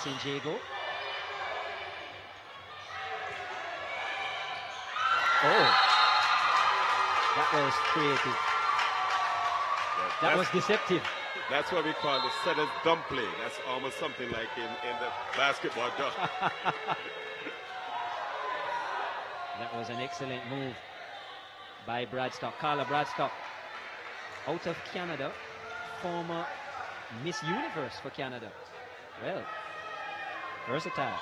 St. Jago. Oh, that was creative. That was deceptive. That's what we call the setter's dump play. That's almost something like in the basketball dunk. That was an excellent move by Bradstock. Carla Bradstock, out of Canada, former Miss Universe for Canada. Well, versatile.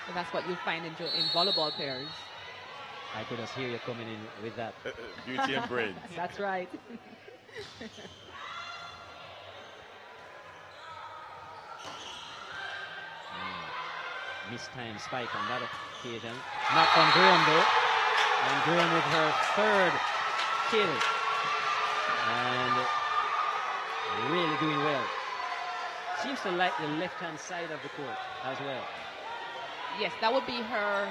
And that's what you find in volleyball players. I could just hear you coming in with that. Beauty and brains. That's right. Mistime spike on that occasion. Not from Graham though. And Graham with her third kill. And really doing well. Seems to like the left-hand side of the court as well. Yes, that would be her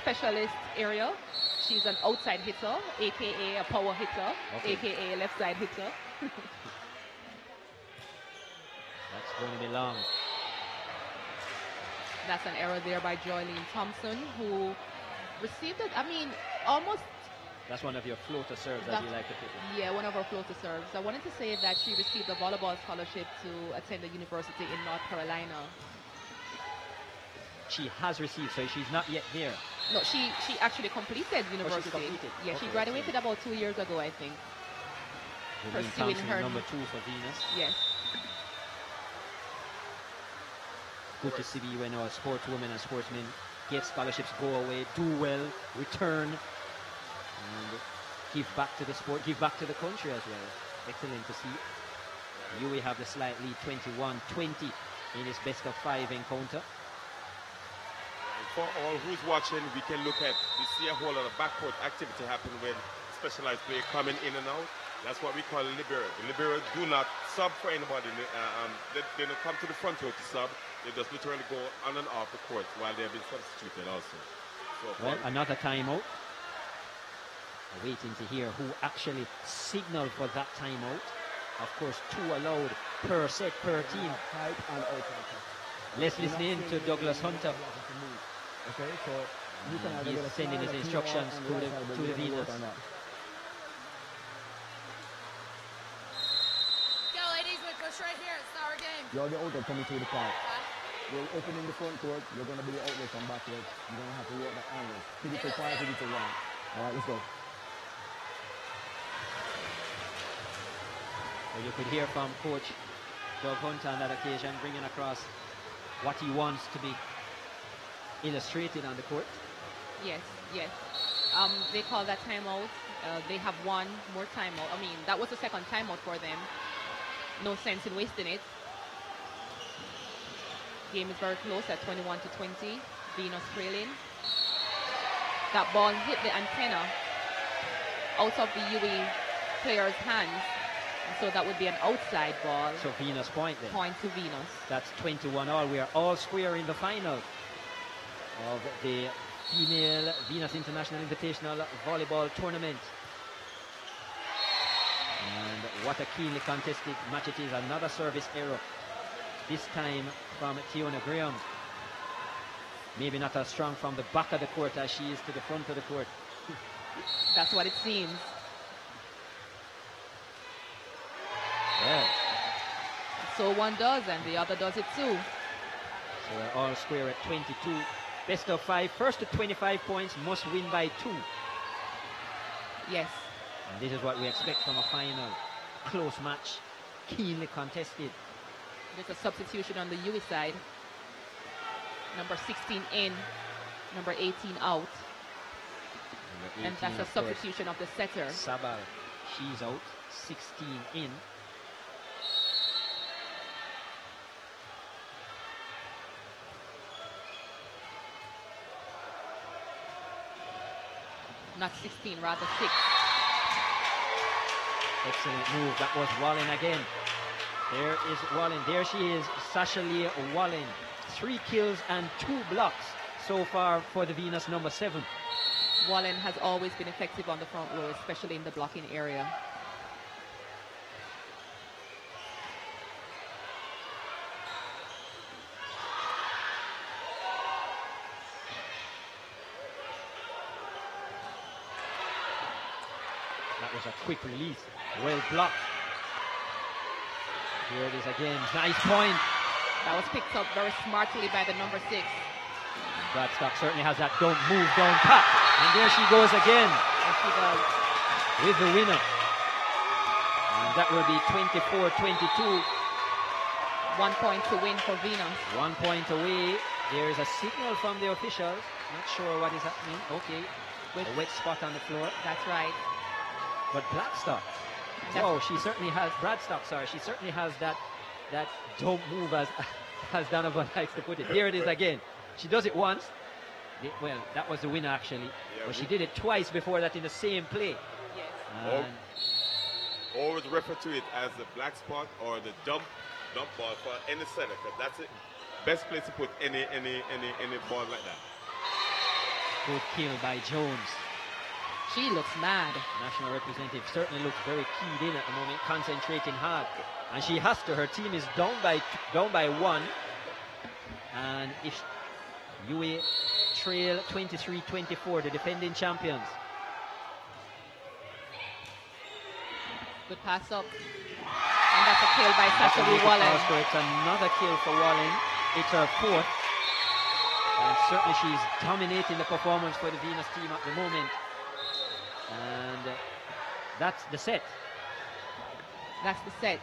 specialist area. She's an outside hitter, aka a power hitter, aka left side hitter. That's going to be long. That's an error there by Joylene Thompson, who received it. I mean, almost. That's one of your floater serves that you like to pick. Yeah, one of her floater serves. I wanted to say that she received a volleyball scholarship to attend a university in North Carolina. She has received, so she's not yet there. No, she actually completed university. Oh, she's completed. Yeah, she graduated about 2 years ago, I think. Pursuing her number 2 for Venus. Yes. Good to see when our sportswomen and sportsmen get scholarships, go away, do well, return, and give back to the sport, give back to the country as well. Excellent to see. UWI have the slight lead, 21-20 in this best of 5 encounter. For all who's watching, we can look at, we see a whole lot of backcourt activity happen when specialized players coming in and out. That's what we call libero. The libero do not sub for anybody. They don't come to the front row to sub. They just literally go on and off the court while they have been substituted also. So well, another timeout. Waiting to hear who actually signaled for that timeout. Of course, 2 allowed per set, per team. Let's listen in to Douglas Hunter. Okay, so you can either he's sending his instructions to the Venus. Go, ladies, we push right here. It's our game. You're the outlet coming through the park. You're opening the front court. You're going to be the outlet from backwards. You're going to have to work that angle. Hit it to 5, hit it to 1. All right, let's go. Well, you could hear from Coach Doug Hunter on that occasion, bringing across what he wants to be illustrated on the court. Yes, yes. They call that timeout. They have one more timeout. I mean, that was the second timeout for them. No sense in wasting it. Game is very close at 21-20. Venus trailing. That ball hit the antenna out of the UWI player's hands. So that would be an outside ball. So Venus point then. Point to Venus. That's 21-all. We are all square in the final of the female Venus International Invitational Volleyball Tournament. And what a keenly contested match it is. Another service error. This time from Tiona Graham. Maybe not as strong from the back of the court as she is to the front of the court. That's what it seems. Well. So one does, and the other does it too. So we're all square at 22. Best of 5. First to 25 points must win by 2. Yes. And this is what we expect from a final. Close match. Keenly contested. There's a substitution on the UWI side. Number 16 in. Number 18 out. And that's a substitution of the setter. Sabal. She's out. 16 in. Not 16, rather 6. Excellent move. That was Wallen again. There is Wallen. There she is, Sasha Lee Wallen. 3 kills and 2 blocks so far for the Venus number 7. Wallen has always been effective on the front row, especially in the blocking area. That was a quick release. Well blocked. Here it is again. Nice point. That was picked up very smartly by the number 6. Bradstock certainly has that don't move, don't tap. And there she goes again. There she goes. With the winner. And that will be 24-22. 1 point to win for Venus. 1 point away. There is a signal from the officials. Not sure what is happening. Okay. With a wet spot on the floor. That's right. But Blackstock. Oh, she certainly has, Bradstock, sorry, she certainly has that don't move, as Donovan likes to put it. Here it is again. She does it once. Well, that was the winner actually. Yeah, but she did it twice before that in the same play. Yes. Always refer to it as the black spot or the dump ball for any setter, because that's it. Best place to put any ball like that. Good kill by Jones. She looks mad. National representative certainly looks very keyed in at the moment, concentrating hard. And she has to. Her team is down by 1. And if UWI trail 23-24, the defending champions. Good pass up. And that's a kill by Sasha Wallen. So it's another kill for Wallen. It's her 4th. And certainly she's dominating the performance for the Venus team at the moment. And that's the set. That's the set.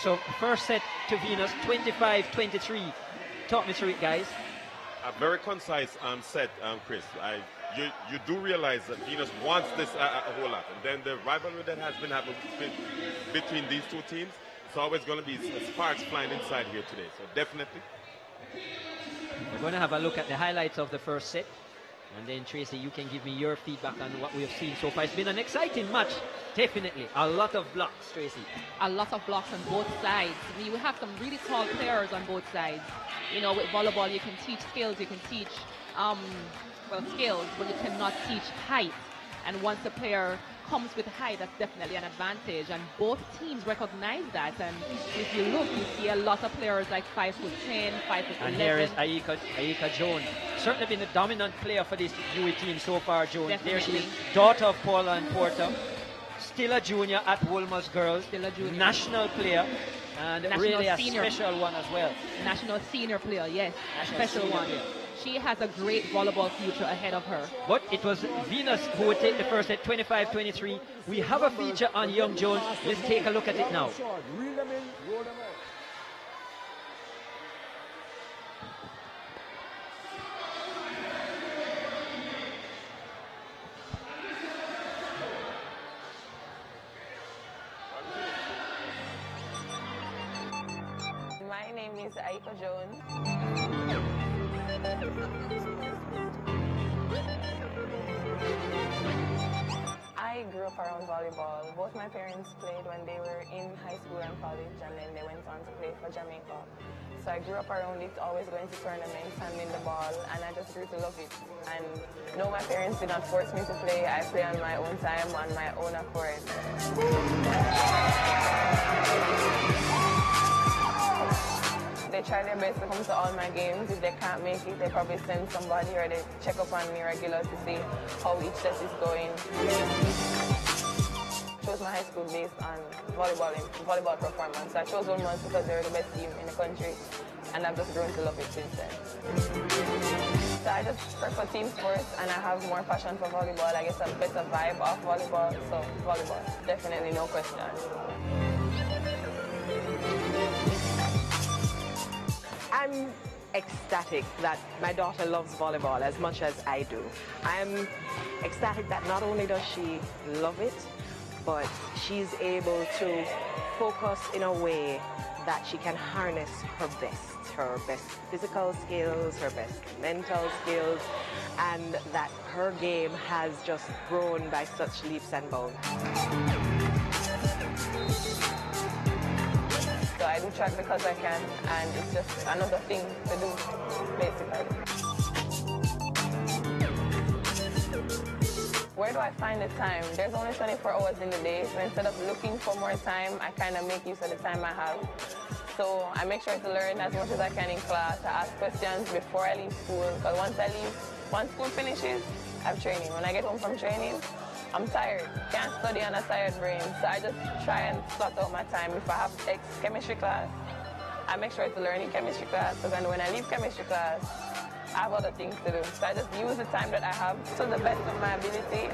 So first set to Venus, 25-23. Talk me through it, guys. A very concise set, Chris. You do realize that Venus wants this a whole lot. And then the rivalry that has been happening between these two teams, it's always going to be sparks flying inside here today. So definitely. We're going to have a look at the highlights of the first set. And then, Tracy, you can give me your feedback on what we have seen so far. It's been an exciting match, definitely. A lot of blocks, Tracy. A lot of blocks on both sides. We have some really tall players on both sides. You know, with volleyball, you can teach skills, you can teach, skills, but you cannot teach height. And once a player comes with height, that's definitely an advantage. And both teams recognize that. And if you look, you see a lot of players like 5'10", 5'11". And here is Aika Jones. Certainly been a dominant player for this UWI team so far, Jones. Definitely. There she is, daughter of Paula and Porter. Still a junior at Wolmer's Girls. Still a junior. National player. And National really a senior. special one as well. National senior player, yes. National Special senior one. player. She has a great volleyball future ahead of her. But it was Venus who would take the first at 25-23. We have a feature on Young Jones. Let's take a look at it now. Reel them in, roll them out. My name is Aika Jones. I grew up around volleyball. Both my parents played when they were in high school and college, and then they went on to play for Jamaica. So I grew up around it, always going to tournaments, handling the ball, and I just grew to love it. And no, my parents did not force me to play. I play on my own time, on my own accord. They try their best to come to all my games. If they can't make it, they probably send somebody or they check up on me regular to see how each set is going. I chose my high school based on volleyball performance. I chose Wolmer's because they're the best team in the country, and I've just grown to love it since then. So I just prefer team sports, and I have more passion for volleyball. I get a better vibe off volleyball, so volleyball, definitely no question. I'm ecstatic that my daughter loves volleyball as much as I do. I'm ecstatic that not only does she love it, but she's able to focus in a way that she can harness her best physical skills, her best mental skills, and that her game has just grown by such leaps and bounds. So I do track because I can, and it's just another thing to do, basically. Where do I find the time? There's only 24 hours in the day, so instead of looking for more time, I kind of make use of the time I have. So I make sure to learn as much as I can in class. I ask questions before I leave school, because once school finishes, I have training. When I get home from training, I'm tired. Can't study on a tired brain. So I just try and slot out my time. If I have chemistry class, I make sure to learn in chemistry class. So then when I leave chemistry class, I have other things to do. So I just use the time that I have to the best of my ability.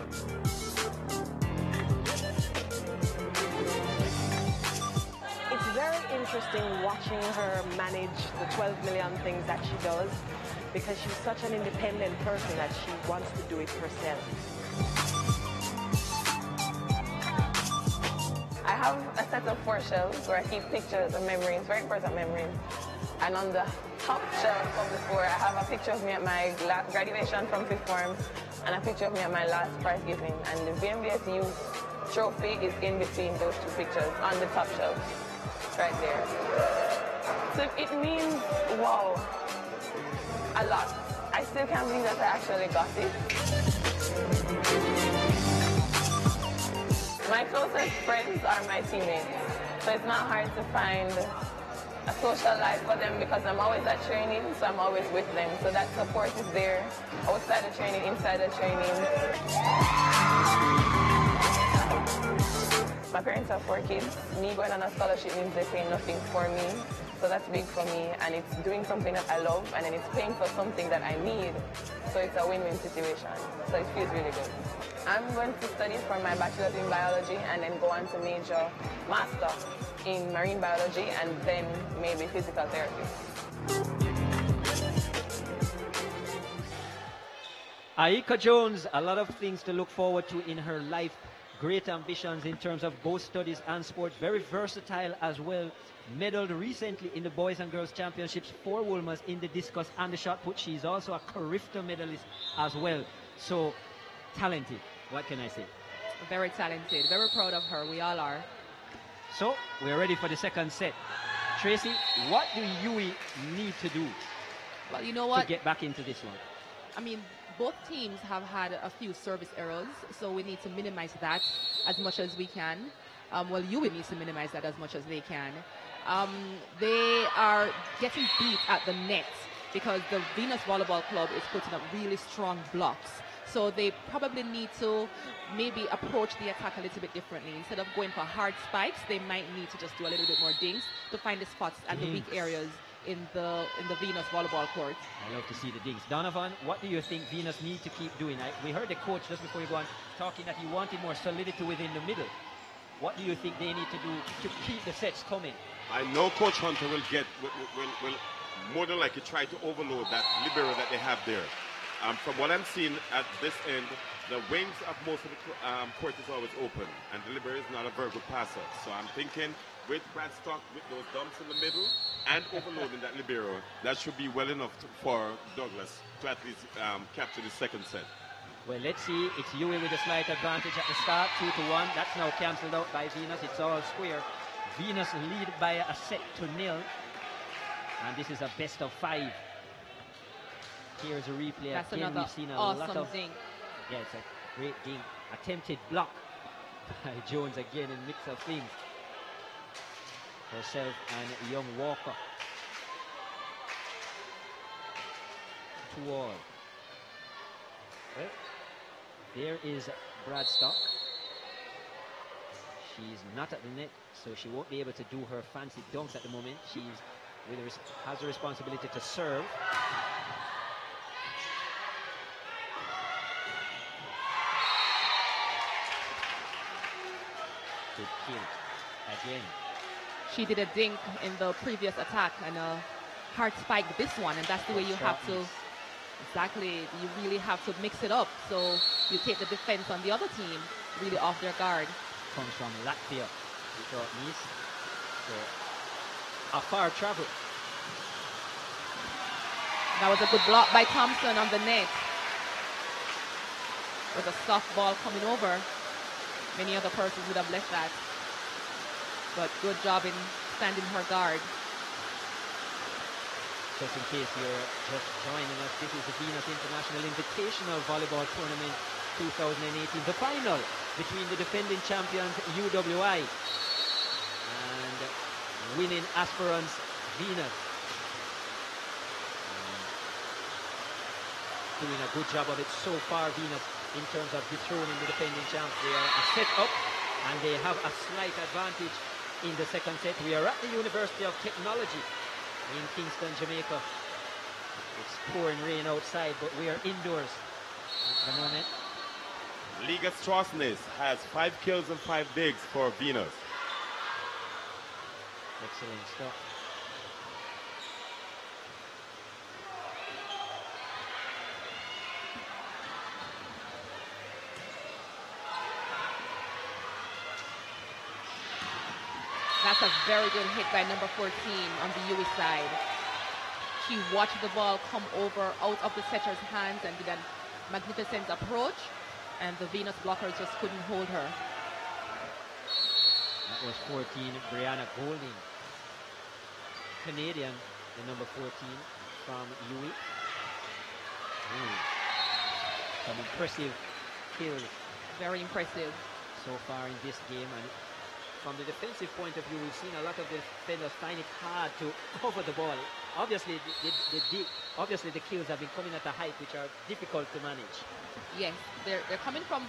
It's very interesting watching her manage the 12 million things that she does, because she's such an independent person that she wants to do it herself. I have a set of 4 shelves where I keep pictures and memories, very important memories. And on the top shelf of the 4, I have a picture of me at my graduation from 5th form and a picture of me at my last prize giving. And the VMBS Youth trophy is in between those 2 pictures on the top shelf, right there. So it means, wow, a lot. I still can't believe that I actually got it. My closest friends are my teammates, so it's not hard to find a social life for them because I'm always at training, so I'm always with them. So that support is there, outside of training, inside of training. My parents have 4 kids. Me going on a scholarship means they pay nothing for me, so that's big for me. And it's doing something that I love, and then it's paying for something that I need. So it's a win-win situation. So it feels really good. I'm going to study for my bachelor's in biology and then go on to major master in marine biology and then maybe physical therapy. Aika Jones, a lot of things to look forward to in her life. Great ambitions in terms of both studies and sports. Very versatile as well. Medaled recently in the Boys and Girls Championships for Wolmer's in the discus and the shot put. She's also a Carifta medalist as well. So talented. What can I say? Very talented. Very proud of her. We all are. So we're ready for the second set. Tracy, what do UWI need to do Well, you know what? to get back into this one? I mean, both teams have had a few service errors, so we need to minimize that as much as we can. Well, UWI needs to minimize that as much as they can. They are getting beat at the net because the Venus Volleyball Club is putting up really strong blocks. So they probably need to maybe approach the attack a little bit differently. Instead of going for hard spikes, they might need to just do a little bit more dinks to find the spots and the weak areas in the Venus Volleyball court. I love to see the dinks. Donovan, what do you think Venus need to keep doing? We heard the coach just before you go on talking that he wanted more solidity within the middle. What do you think they need to do to keep the sets coming? I know Coach Hunter will more than likely try to overload that libero that they have there. From what I'm seeing at this end, the wings of most of the court is always open, and the libero is not a very good passer. So I'm thinking with Brad Stock, with those dumps in the middle, and overloading that libero, that should be well enough for Douglas to at least capture the second set. Well, let's see. It's UWI with a slight advantage at the start, 2-1. That's now cancelled out by Venus. It's all square. Venus lead by a set to 0. And this is a best of 5. Here's a replay. That's again. another We've seen a awesome lot of dink. Yeah, it's a great dink. Attempted block by Jones again in mix of things. Herself and Young Walker. 2-2. Well, there is Brad Stock. She's not at the net, so she won't be able to do her fancy dunks at the moment. She's has the responsibility to serve. Good kill again. She did a dink in the previous attack and a hard spike this one, and that's the way you have to. Exactly, you really have to mix it up so you take the defense on the other team really off their guard. Comes from Latvia, short knees. So a far travel. That was a good block by Thompson on the net. With a soft ball coming over. Many other persons would have left that. But good job in standing her guard. Just in case you're just joining us, this is the Venus International Invitational Volleyball Tournament 2018. The final between the defending champions UWI and winning aspirants Venus. Doing a good job of it so far, Venus in terms of dethroning the defending champs. They are a set up and they have a slight advantage in the second set. We are at the University of Technology in Kingston, Jamaica. It's pouring rain outside, but we are indoors at the moment. Liga Strasnes has 5 kills and 5 digs for Venus. Excellent stuff. That's a very good hit by number 14 on the UWI side. She watched the ball come over out of the setter's hands and did a magnificent approach, and the Venus blockers just couldn't hold her. That was 14, Brianna Golding. Canadian, the number 14 from UWI. Some impressive kills Very impressive. so far in this game, and from the defensive point of view, we've seen a lot of defenders find it hard to cover the ball. Obviously, the kills have been coming at a height which are difficult to manage. Yes, they're coming from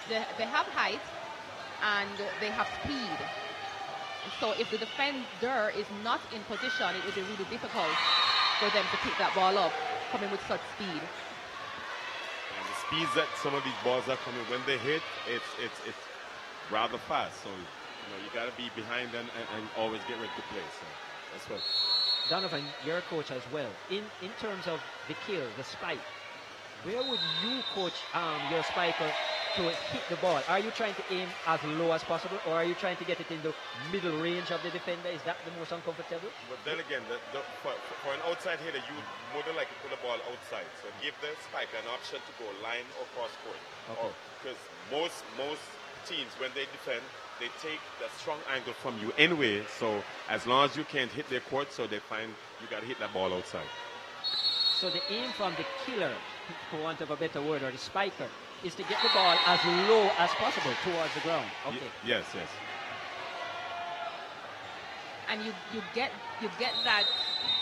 they have height and they have speed. So if the defender is not in position, it would be really difficult for them to pick that ball up, coming with such speed. And the speeds that some of these balls are coming, when they hit, it's rather fast. So you got to be behind and always get ready to play. So that's what. Donovan, you're a coach as well. In terms of the kill, the spike, where would you coach your spiker to hit the ball? Are you trying to aim as low as possible, or are you trying to get it in the middle range of the defender? Is that the most uncomfortable? But then again, for an outside hitter, you would more than likely put the ball outside. So give the spiker an option to go line or cross court. Okay. Because most teams, when they defend, they take that strong angle from you anyway. So as long as you can't hit their court, so they find you got to hit that ball outside. So the aim from the killer, for want of a better word, or the spiker, is to get the ball as low as possible towards the ground. Okay. Yes. And you get that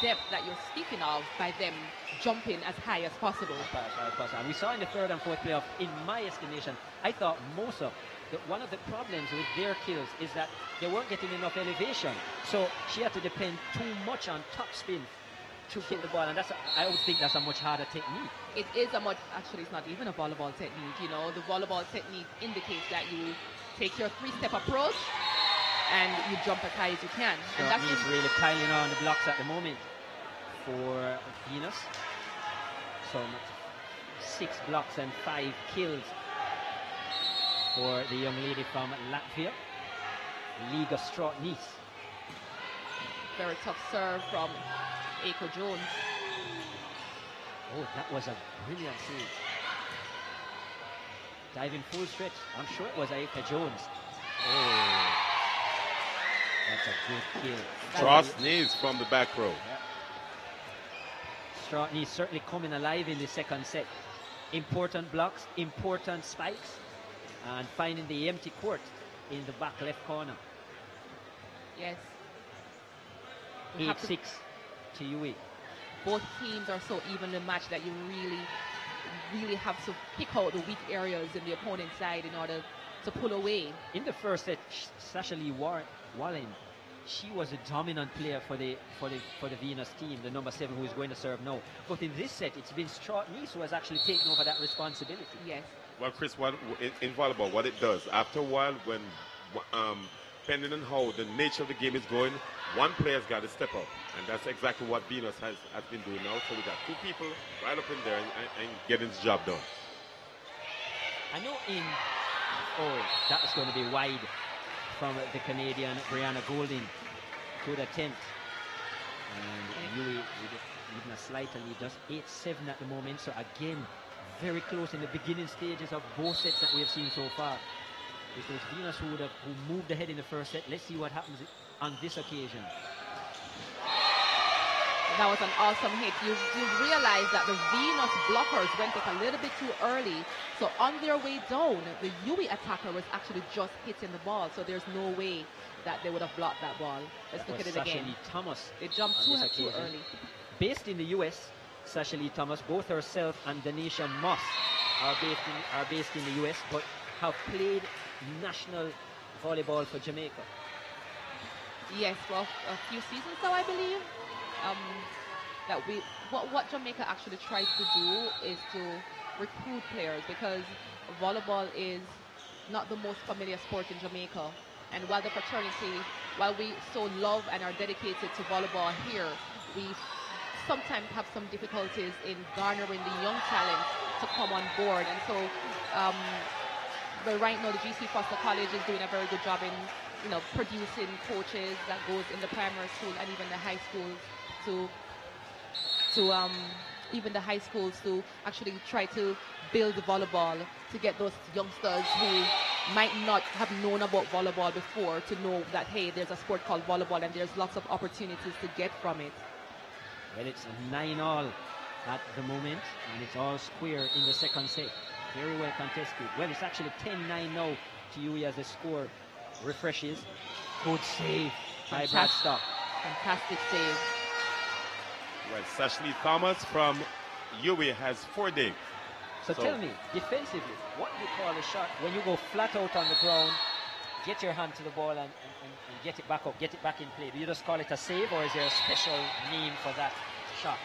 depth that you're speaking of by them jumping as high as possible. And we saw in the third and fourth playoff, in my estimation, I thought most of one of the problems with their kills is that they weren't getting enough elevation. So she had to depend too much on top spin to get the ball, and I would think that's a much harder technique. It is actually it's not even a volleyball technique, the volleyball technique indicates that you take your 3-step approach and you jump as high as you can. So and he's really piling on the blocks at the moment for Venus. So 6 blocks and 5 kills for the young lady from Latvia, Liga Strotnis. Very tough serve from Aiko Jones. Oh, that was a brilliant save. Diving full stretch. I'm sure it was Aiko Jones. Oh, that's a good kill. Strotnis from the back row. Strotnis certainly coming alive in the second set. Important blocks, important spikes, and finding the empty court in the back left corner. Yes. 8-6 to UWI. Both teams are so evenly matched that you really have to pick out the weak areas in the opponent's side in order to pull away. In the first set, Sasha Lee Wallen, she was a dominant player for the Venus team, the number 7 who is going to serve now. But in this set, it's been Strotnis who has actually taken over that responsibility. Yes. Well, Chris, in volleyball, what it does, after a while, when depending on how the nature of the game is going, one player's got to step up. And that's exactly what Venus has been doing now. So we got 2 people right up in there and getting the job done. I know that's going to be wide from the Canadian Brianna Golding. Good attempt. And UWI with even a slight lead, just 8-7 at the moment. So again, very close in the beginning stages of both sets that we have seen so far. It was Venus who moved ahead in the first set. Let's see what happens on this occasion. That was an awesome hit. You realize that the Venus blockers went up a little bit too early. So on their way down, the UWI attacker was actually just hitting the ball. So there's no way that they would have blocked that ball. Let's look at it again. Sasha Lee Thomas. They jumped too early. Based in the US, Sasha Lee Thomas, both herself and Danisha Moss are based in the US, but have played national volleyball for Jamaica. Yes, well, a few seasons now, I believe. That what Jamaica actually tries to do is to recruit players, because volleyball is not the most familiar sport in Jamaica. And while the fraternity, while we so love and are dedicated to volleyball here, we sometimes have some difficulties in garnering the young talent to come on board. And so, but right now the GC Foster College is doing a very good job in, producing coaches that goes in the primary school and even the high schools to actually try to build volleyball, to get those youngsters who might not have known about volleyball before to know that, hey, there's a sport called volleyball and there's lots of opportunities to get from it. Well, it's 9-all at the moment, and it's all square in the second set. Very well contested. Well, it's actually 10-9 now to UWI as the score refreshes. Good save by Brad Stock. Fantastic save. Well, Sashley Thomas from UWI has 4 digs. So tell me, defensively, what do you call a shot when you go flat out on the ground, get your hand to the ball and get it back up, get it back in play? Do you just call it a save, or is there a special name for that shot?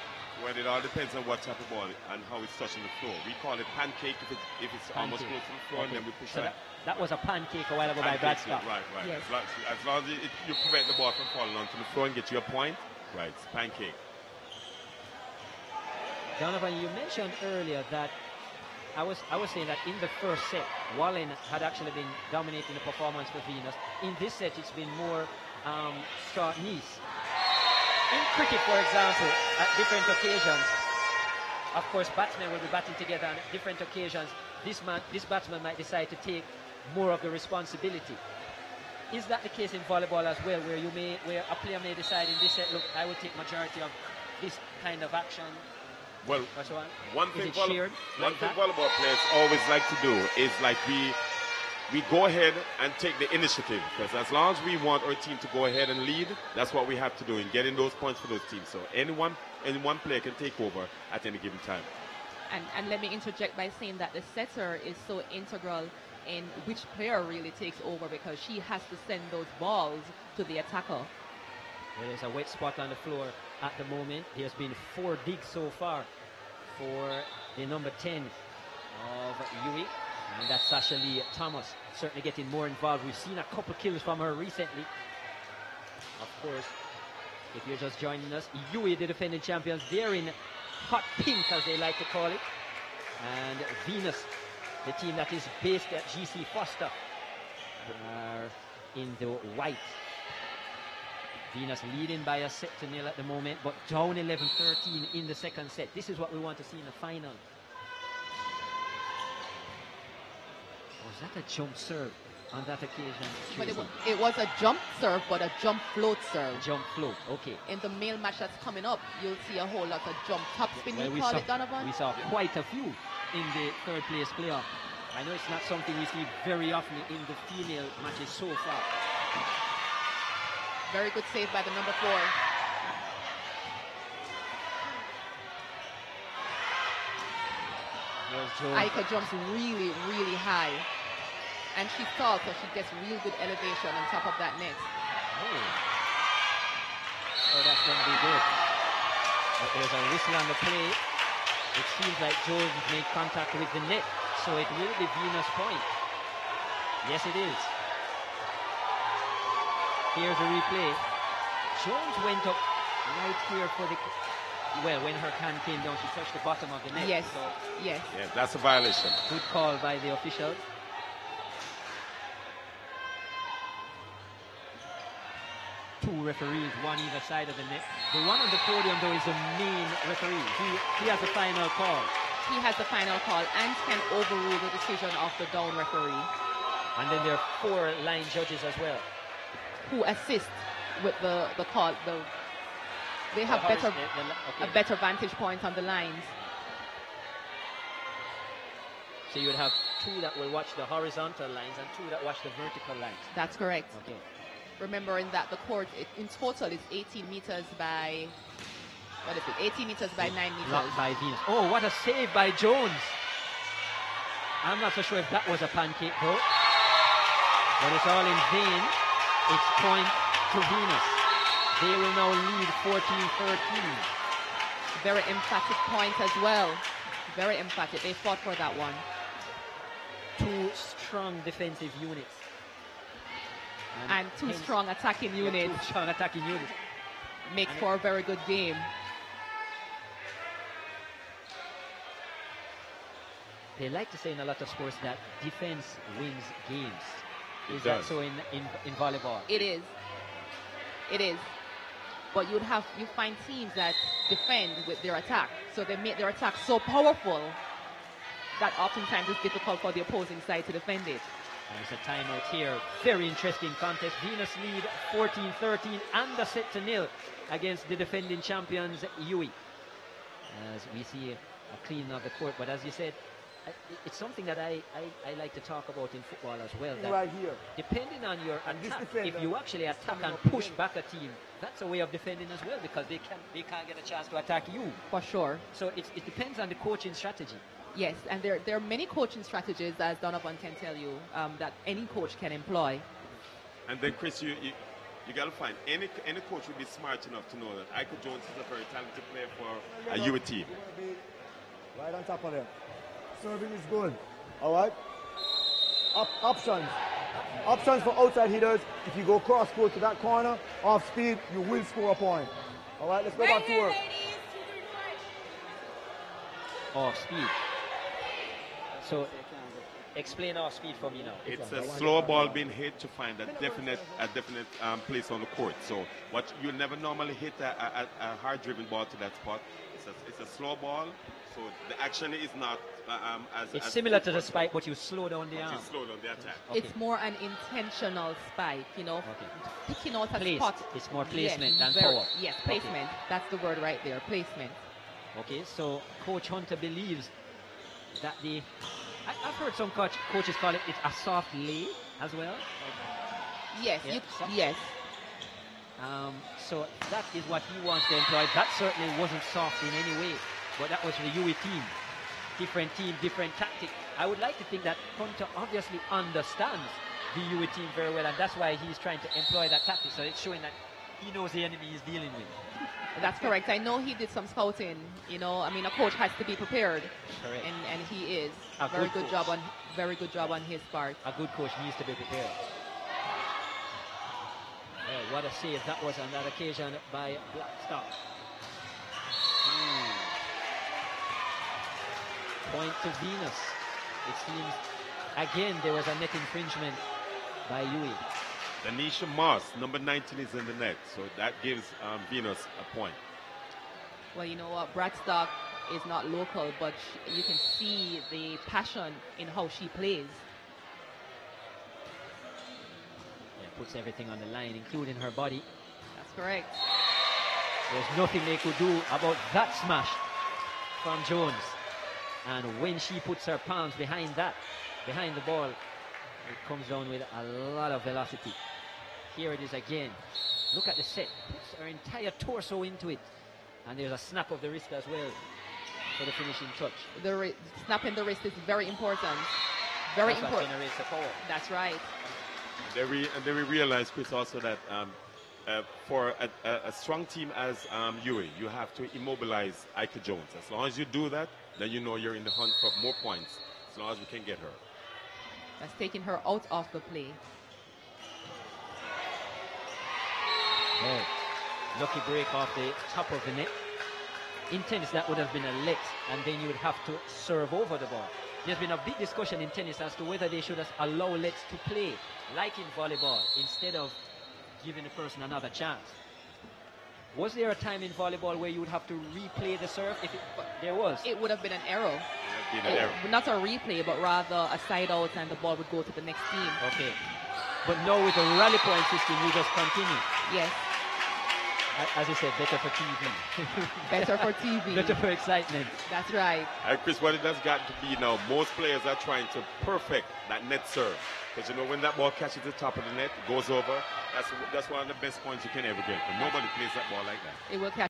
Well, it all depends on what type of ball and how it's touching the floor. We call it pancake if it's almost close to the floor, and then we push it. That was a pancake a while ago by Brad Stock. Right. Yes. As long as you prevent the ball from falling onto the floor and get you a point, right, it's pancake. Donovan, you mentioned earlier that I was saying that in the first set, Wallen had actually been dominating the performance for Venus. In this set, it's been more Nice. In cricket, for example, at different occasions, of course, batsmen will be batting together, and at different occasions, this batsman might decide to take more of the responsibility. Is that the case in volleyball as well, where a player may decide in this set, look, I will take majority of this kind of action? Well, one thing volleyball players always like to do is like we go ahead and take the initiative, because as long as we want our team to go ahead and lead, that's what we have to do in getting those points for those teams. So any one player can take over at any given time. And let me interject by saying that the setter is so integral in which player really takes over, because she has to send those balls to the attacker. Well, there's a wet spot on the floor at the moment. There's been 4 digs so far for the number 10 of UWI, and that's Sasha Lee Thomas, certainly getting more involved. We've seen a couple kills from her recently. Of course, if you're just joining us, UWI, the defending champions, they're in hot pink, as they like to call it, and Venus, the team that is based at GC Foster, are in the white. Venus leading by a set to 0 at the moment, but down 11-13 in the second set. This is what we want to see in the final. Was that a jump serve on that occasion? But it was a jump serve, but a jump float serve. Jump float, okay. In the male match that's coming up, you'll see a whole lot of jump top spin, well, you call it, Donovan? We saw quite a few in the third place playoff. I know it's not something we see very often in the female matches so far. Very good save by the number 4. Aika jumps really, really high. And she falls, so she gets real good elevation on top of that net. Oh, that's going to be good. But there's a whistle on the play. It seems like Jones made contact with the net, so it will be Venus' point. Yes, it is. Here's the replay. Jones went up right here for the... Well, when her hand came down, she touched the bottom of the net. Yes, so yes. Yeah, that's a violation. Good call by the officials. Two referees, one either side of the net. The one on the podium, though, is the main referee. He has the final call. He has the final call and can overrule the decision of the down referee. And then there are 4 line judges as well, who assist with the call. They have a better vantage point on the lines. So you would have 2 that will watch the horizontal lines and 2 that watch the vertical lines. That's correct. Okay. Remembering that the court in total is 18 meters by, what is it, 18 meters by 9 meters. Blocked by Venus. Oh, what a save by Jones. I'm not so sure if that was a pancake though. But it's all in vain. It's point to Venus. They will now lead 14-13. Very emphatic point as well. Very emphatic. They fought for that one. Two strong defensive units. And two strong attacking units. Two strong attacking units. Makes for a very good game. They like to say in a lot of sports that defense wins games. Is It that does. so in volleyball? It is. It is. But you find teams that defend with their attack. So they make their attack so powerful that oftentimes it's difficult for the opposing side to defend it. And it's a timeout here. Very interesting contest. Venus lead 14-13 and a set to nil against the defending champions UWI. As we see a cleaning of the court. But as you said, it's something that I like to talk about in football as well. That Right here. depending on your attack, defender if you actually attack and push back a team, that's a way of defending as well, because they can't get a chance to attack you. For sure. So it depends on the coaching strategy. Yes, and there are many coaching strategies, as Donovan can tell you, that any coach can employ. And then, Chris, you got to find any coach would be smart enough to know that Ike Jones is a very talented player for a UWI team. Right on top of them. Serving is good. All right. Options. Options for outside hitters. If you go cross court to that corner, off speed, you will score a point. All right, let's go back to work. Off speed. So explain off speed for me now. It's a slow ball being hit to find a definite place on the court. So what you never normally hit a hard-driven ball to that spot. It's a slow ball, so the action is not it's similar to the spike, but you slow down the arm. You slow down the attack. Okay. It's more an intentional spike, you know, picking out a Placed. spot. It's more placement than very- power. Yes, placement. That's the word right there, placement. Okay, so Coach Hunter believes that I've heard some coaches call it a soft lay as well. Yes, Yeah, yes. So that is what he wants to employ. That certainly wasn't soft in any way, but that was the UWI team. Different team, different tactic. I would like to think that Hunter obviously understands the UWI team very well, and that's why he's trying to employ that tactic. So it's showing that he knows the enemy he's dealing with. That's correct. I know he did some scouting. You know, I mean, a coach has to be prepared, Correct. and he is. A Very good good job on his part. A good coach needs to be prepared. What a save that was on that occasion by Blackstock. Point to Venus. It seems again there was a net infringement by UWI. Danisha Moss, number 19, is in the net, so that gives Venus a point. Well, you know what, Bradstock is not local, but you can see the passion in how she plays. Yeah, puts everything on the line, including her body. That's correct. There's nothing they could do about that smash from Jones. And when she puts her palms behind the ball, it comes down with a lot of velocity. Here it is again. Look at the set. Puts her entire torso into it. And there's a snap of the wrist as well for the finishing touch. Snapping the wrist is very important. Very That's what important. generates the power. That's right. And then we realize, Chris, also that for a strong team as UWI, you have to immobilize Ike Jones. As long as you do that, then you know you're in the hunt for more points, as long as we can get her. That's taking her out of the play. Oh, lucky break off the top of the net. In tennis, that would have been a let, and then you would have to serve over the ball. There's been a big discussion in tennis as to whether they should allow lets to play, like in volleyball, instead of giving the person another chance. Was there a time in volleyball where you would have to replay the serve? There was. It would have been an arrow. Not a replay, but rather a side out, and the ball would go to the next team. Okay. But now with the rally point system, you just continue. Yes. As you said, better for TV. Better for TV. Better for excitement. That's right. Chris, what it has got to be now, most players are trying to perfect that net serve. Because you know when that ball catches the top of the net, goes over, that's one of the best points you can ever get. But nobody plays that ball like that. It will catch.